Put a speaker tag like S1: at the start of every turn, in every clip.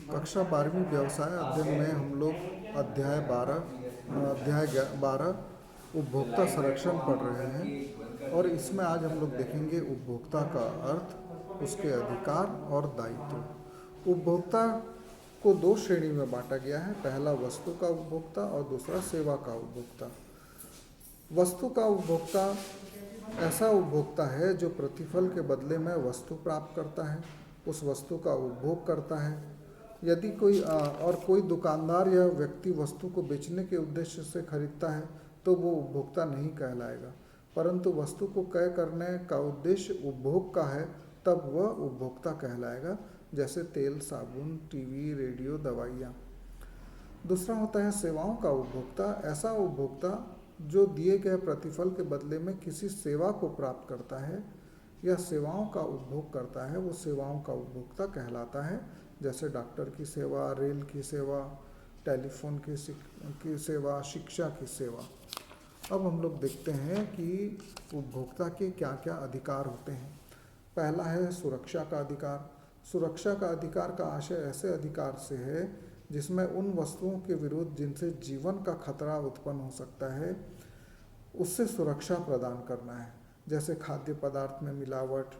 S1: कक्षा 12वीं व्यवसाय अध्ययन में हम लोग अध्याय 12 उपभोक्ता संरक्षण पढ़ रहे हैं और इसमें आज हम लोग देखेंगे उपभोक्ता का अर्थ, उसके अधिकार और दायित्व। उपभोक्ता को दो श्रेणी में बांटा गया है, पहला वस्तु का उपभोक्ता और दूसरा सेवा का उपभोक्ता। वस्तु का उपभोक्ता ऐसा उपभोक्ता है जो प्रतिफल के बदले में वस्तु प्राप्त करता है, उस वस्तु का उपभोग करता है। यदि कोई दुकानदार या व्यक्ति वस्तु को बेचने के उद्देश्य से खरीदता है तो वो उपभोक्ता नहीं कहलाएगा, परंतु वस्तु को क्रय करने का उद्देश्य उपभोग का है तब वह उपभोक्ता कहलाएगा, जैसे तेल, साबुन, टीवी, रेडियो, दवाइयाँ। दूसरा होता है सेवाओं का उपभोक्ता। ऐसा उपभोक्ता जो दिए गए प्रतिफल के बदले में किसी सेवा को प्राप्त करता है या सेवाओं का उपभोग करता है, वो सेवाओं का उपभोक्ता कहलाता है, जैसे डॉक्टर की सेवा, रेल की सेवा, टेलीफोन की सेवा, शिक्षा की सेवा। अब हम लोग देखते हैं कि उपभोक्ता के क्या क्या अधिकार होते हैं। पहला है सुरक्षा का अधिकार। सुरक्षा का अधिकार का आशय ऐसे अधिकार से है जिसमें उन वस्तुओं के विरुद्ध जिनसे जीवन का खतरा उत्पन्न हो सकता है उससे सुरक्षा प्रदान करना है, जैसे खाद्य पदार्थ में मिलावट,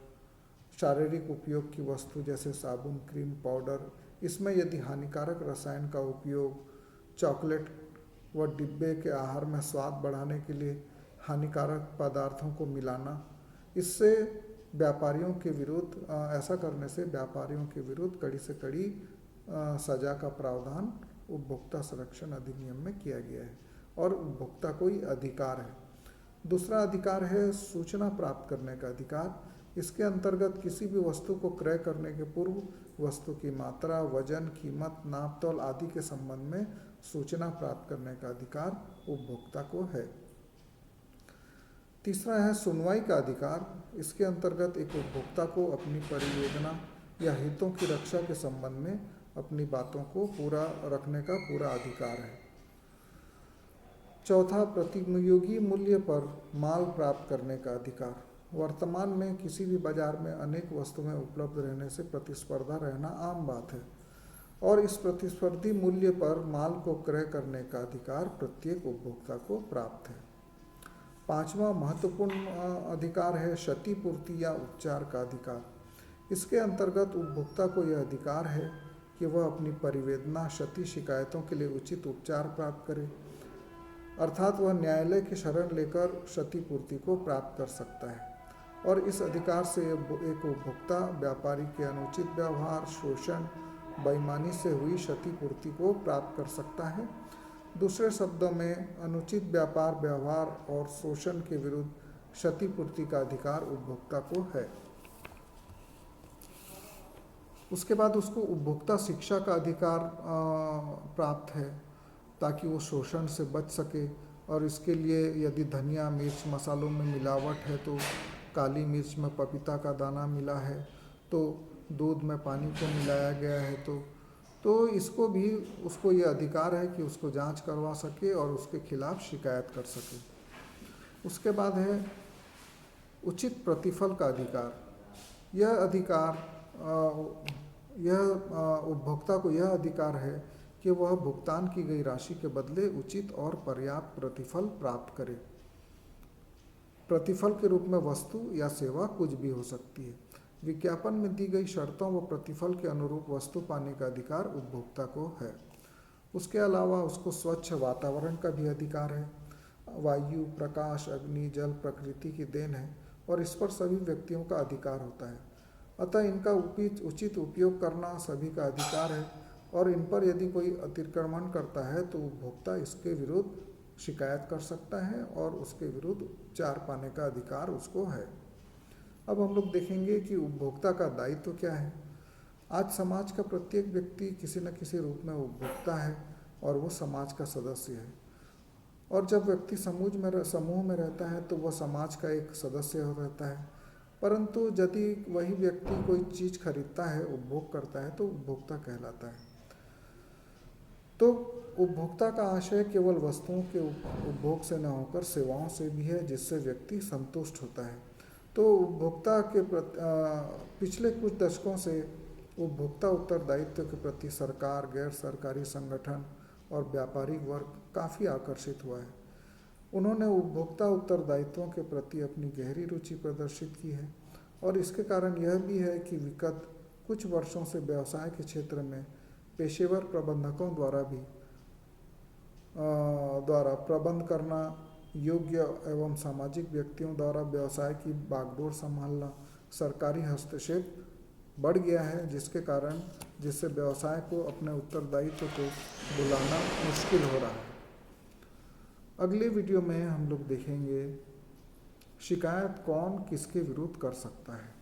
S1: शारीरिक उपयोग की वस्तु जैसे साबुन, क्रीम, पाउडर, इसमें यदि हानिकारक रसायन का उपयोग, चॉकलेट व डिब्बे के आहार में स्वाद बढ़ाने के लिए हानिकारक पदार्थों को मिलाना, इससे व्यापारियों के विरुद्ध ऐसा करने से व्यापारियों के विरुद्ध कड़ी से कड़ी सजा का प्रावधान उपभोक्ता संरक्षण अधिनियम में किया गया है और उपभोक्ता को ही अधिकार है। दूसरा अधिकार है सूचना प्राप्त करने का अधिकार। इसके अंतर्गत किसी भी वस्तु को क्रय करने के पूर्व वस्तु की मात्रा, वजन, कीमत, नापतोल आदि के संबंध में सूचना प्राप्त करने का अधिकार उपभोक्ता को है। तीसरा है सुनवाई का अधिकार। इसके अंतर्गत एक उपभोक्ता को अपनी परिवेदना या हितों की रक्षा के संबंध में अपनी बातों को पूरा रखने का पूरा अधिकार है। चौथा, प्रतियोगी मूल्य पर माल प्राप्त करने का अधिकार। वर्तमान में किसी भी बाजार में अनेक वस्तुएं उपलब्ध रहने से प्रतिस्पर्धा रहना आम बात है और इस प्रतिस्पर्धी मूल्य पर माल को क्रय करने का अधिकार प्रत्येक उपभोक्ता को प्राप्त है। पांचवा महत्वपूर्ण अधिकार है क्षतिपूर्ति या उपचार का अधिकार। इसके अंतर्गत उपभोक्ता को यह अधिकार है कि वह अपनी परिवेदना, क्षति, शिकायतों के लिए उचित उपचार प्राप्त करे, अर्थात वह न्यायालय की शरण लेकर क्षतिपूर्ति को प्राप्त कर सकता है और इस अधिकार से एक उपभोक्ता व्यापारी के अनुचित व्यवहार, शोषण, बेईमानी से हुई क्षतिपूर्ति को प्राप्त कर सकता है। दूसरे शब्दों में अनुचित व्यापार, व्यवहार और शोषण के विरुद्ध क्षतिपूर्ति का अधिकार उपभोक्ता को है। उसके बाद उसको उपभोक्ता शिक्षा का अधिकार प्राप्त है ताकि वो शोषण से बच सके और इसके लिए यदि धनिया, मिर्च, मसालों में मिलावट है तो काली मिर्च में पपीता का दाना मिला है तो दूध में पानी को मिलाया गया है तो इसको भी उसको ये अधिकार है कि उसको जांच करवा सके और उसके खिलाफ शिकायत कर सके। उसके बाद है उचित प्रतिफल का अधिकार। उपभोक्ता को यह अधिकार है कि वह भुगतान की गई राशि के बदले उचित और पर्याप्त प्रतिफल प्राप्त करे। प्रतिफल के रूप में वस्तु या सेवा कुछ भी हो सकती है। विज्ञापन में दी गई शर्तों व प्रतिफल के अनुरूप वस्तु पाने का अधिकार उपभोक्ता को है। उसके अलावा उसको स्वच्छ वातावरण का भी अधिकार है। वायु, प्रकाश, अग्नि, जल प्रकृति की देन है और इस पर सभी व्यक्तियों का अधिकार होता है, अतः इनका उचित उपयोग करना सभी का अधिकार है और इन पर यदि कोई अतिक्रमण करता है तो उपभोक्ता इसके विरुद्ध शिकायत कर सकता है और उसके विरुद्ध उपचार पाने का अधिकार उसको है। अब हम लोग देखेंगे कि उपभोक्ता का दायित्व क्या है। आज समाज का प्रत्येक व्यक्ति किसी न किसी रूप में उपभोक्ता है और वो समाज का सदस्य है और जब व्यक्ति समूह में रहता है तो वह समाज का एक सदस्य रहता है, परंतु यदि वही व्यक्ति कोई चीज़ खरीदता है, उपभोग करता है तो उपभोक्ता कहलाता है। तो उपभोक्ता का आशय केवल वस्तुओं के उपभोग से न होकर सेवाओं से भी है जिससे व्यक्ति संतुष्ट होता है। तो उपभोक्ता के पिछले कुछ दशकों से उपभोक्ता उत्तरदायित्व के प्रति सरकार, गैर सरकारी संगठन और व्यापारिक वर्ग काफ़ी आकर्षित हुआ है। उन्होंने उपभोक्ता उत्तरदायित्वों के प्रति अपनी गहरी रुचि प्रदर्शित की है और इसके कारण यह भी है कि विगत कुछ वर्षों से व्यवसाय के क्षेत्र में पेशेवर प्रबंधकों द्वारा प्रबंध करना योग्य एवं सामाजिक व्यक्तियों द्वारा व्यवसाय की बागडोर संभालना, सरकारी हस्तक्षेप बढ़ गया है, जिससे व्यवसाय को अपने उत्तरदायित्व को बुलाना मुश्किल हो रहा है। अगले वीडियो में हम लोग देखेंगे शिकायत कौन किसके विरुद्ध कर सकता है।